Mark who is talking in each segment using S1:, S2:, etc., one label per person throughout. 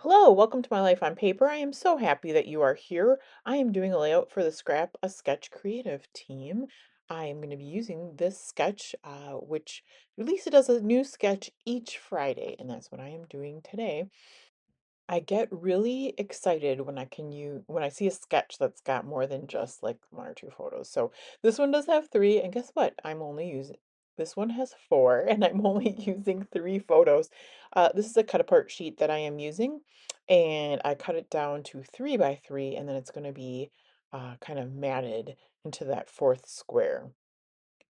S1: Hello, welcome to my life on paper. I am so happy that you are here. I am doing a layout for the Scrap a Sketch creative team. I am going to be using this sketch, which Lisa does a new sketch each Friday, and that's what I am doing today. I get really excited when when I see a sketch that's got more than just like one or two photos. So this one does have three, and guess what? I'm only using this one has four, and I'm only using three photos. This is a cut apart sheet that I am using, and I cut it down to 3 by 3, and then it's going to be kind of matted into that fourth square.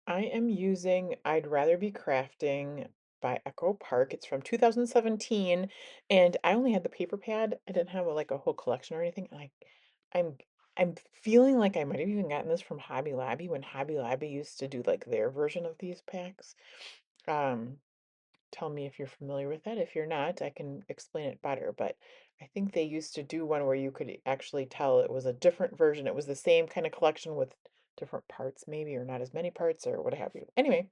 S1: I am using I'd Rather Be Crafting by Echo Park. It's from 2017, and I only had the paper pad. I didn't have like a whole collection or anything. And I'm I'm feeling like I might have even gotten this from Hobby Lobby when Hobby Lobby used to do like their version of these packs. Um, Tell me if you're familiar with that. If you're not, I can explain it better. But I think they used to do one where you could actually tell it was a different version. It was the same kind of collection with different parts, maybe, or not as many parts, or what have you. Anyway,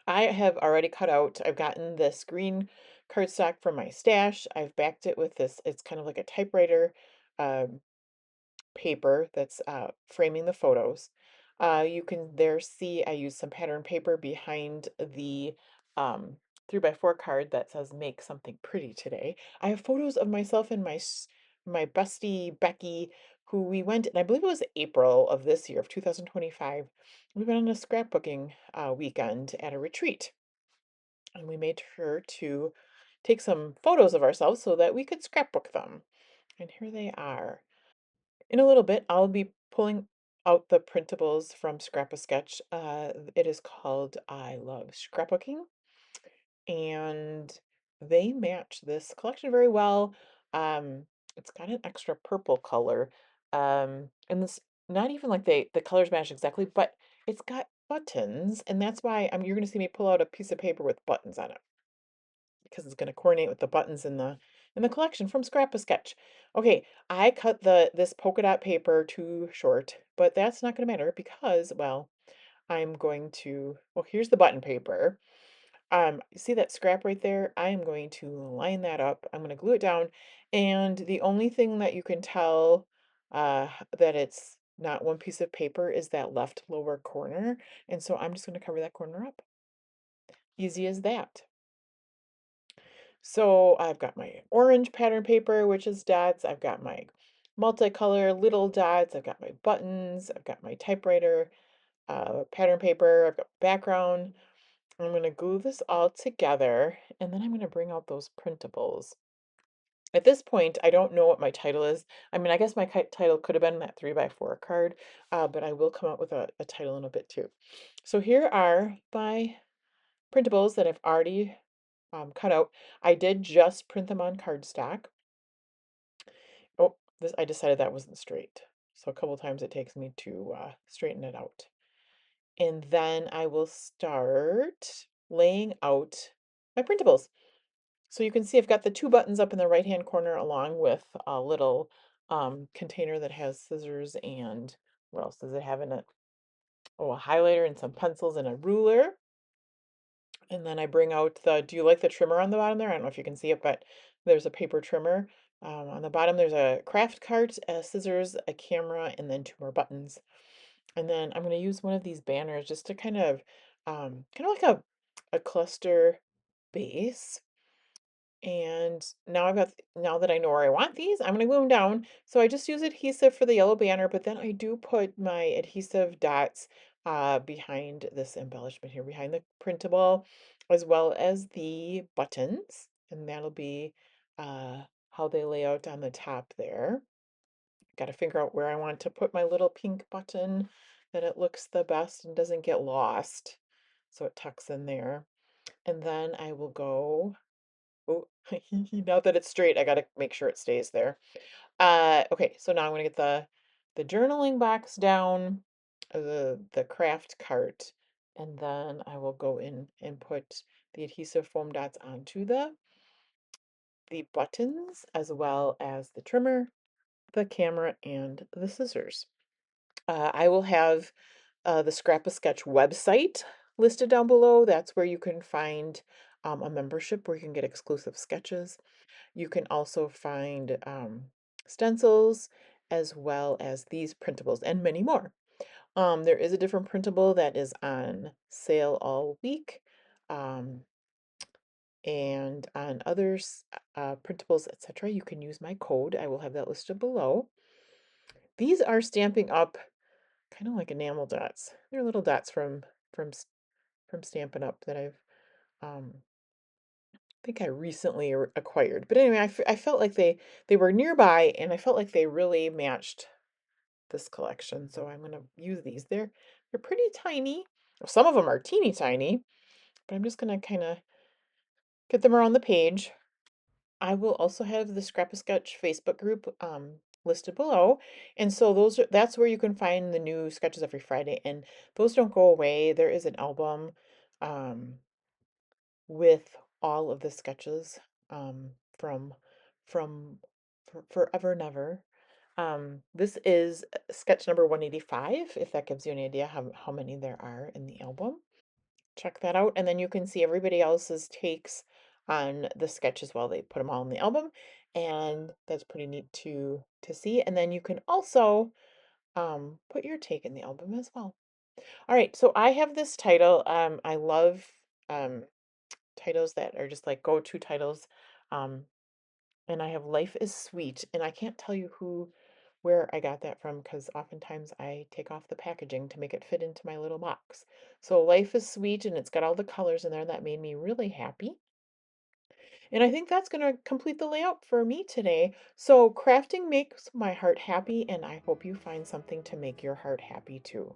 S1: I have already cut out, I've gotten this green cardstock from my stash. I've backed it with this, it's kind of like a typewriter. Um, Paper that's framing the photos. You can there see I use some pattern paper behind the um, 3 by 4 card that says make something pretty today. I have photos of myself and my bestie Becky, who we went, and I believe it was April of this year of 2025. We went on a scrapbooking weekend at a retreat, and we made sure to take some photos of ourselves so that we could scrapbook them. And here they are. In a little bit, I'll be pulling out the printables from Scrap a Sketch. It is called I Love Scrapbooking, and they match this collection very well. It's got an extra purple color, and this not even like the colors match exactly, but it's got buttons, and that's why you're going to see me pull out a piece of paper with buttons on it because it's going to coordinate with the buttons in the collection from Scrap a Sketch. Okay, I cut this polka dot paper too short, but that's not going to matter because, well, I'm going to, well, here's the button paper. You see that scrap right there? I am going to line that up. I'm going to glue it down, and the only thing that you can tell that it's not one piece of paper is that left lower corner, and so I'm just going to cover that corner up. Easy as that. So I've got my orange pattern paper, which is dots. I've got my multicolor little dots. I've got my buttons. I've got my typewriter, pattern paper. I've got background. I'm going to glue this all together, and then I'm going to bring out those printables. At this point, I don't know what my title is. I mean, I guess my title could have been that 3 by 4 card, but I will come up with a title in a bit too. So here are my printables that I've already cut out. I did just print them on cardstock. Oh, this I decided that wasn't straight. So a couple times it takes me to straighten it out. And then I will start laying out my printables. So you can see I've got the two buttons up in the right-hand corner along with a little container that has scissors and what else does it have in it? Oh, a highlighter and some pencils and a ruler. And then I bring out do you like the trimmer on the bottom there? I don't know if you can see it, but there's a paper trimmer. On the bottom, there's a craft cart, scissors, a camera, and then two more buttons. And then I'm going to use one of these banners just to kind of like a cluster base. And now that I know where I want these, I'm gonna glue them down. So I just use adhesive for the yellow banner, but then I do put my adhesive dots behind this embellishment here, behind the printable, as well as the buttons, and that'll be how they lay out on the top there. Got to figure out where I want to put my little pink button that it looks the best and doesn't get lost. So it tucks in there. And then I will go. Oh, now that it's straight, I gotta make sure it stays there. Okay, so now I'm gonna get the journaling box down, the craft cart, and then I will go in and put the adhesive foam dots onto the buttons as well as the trimmer, the camera, and the scissors. I will have the Scrap a Sketch website listed down below. That's where you can find a membership where you can get exclusive sketches. You can also find stencils as well as these printables and many more. There is a different printable that is on sale all week. Um, and on others, printables, etc., you can use my code. I will have that listed below. These are Stamping Up, kind of like enamel dots. They're little dots from from Stampin' Up that um, think I recently acquired. But anyway, I felt like they were nearby, and I felt like they really matched this collection. So I'm gonna use these. They're pretty tiny. Some of them are teeny tiny, but I'm just gonna kind of get them around the page. I will also have the Scrap a Sketch Facebook group listed below. And so that's where you can find the new sketches every Friday. And those don't go away. There is an album um, with all of the sketches from forever and ever. This is sketch number 185, if that gives you an idea how many there are in the album. Check that out, and then you can see everybody else's takes on the sketch as well. They put them all in the album, and that's pretty neat to see. And then you can also put your take in the album as well. All right, so I have this title. I love um, titles that are just like go-to titles. Um, and I have Life is Sweet, and I can't tell you where I got that from because oftentimes I take off the packaging to make it fit into my little box. So Life is Sweet, and it's got all the colors in there that made me really happy. And I think that's going to complete the layout for me today. So crafting makes my heart happy, and I hope you find something to make your heart happy too.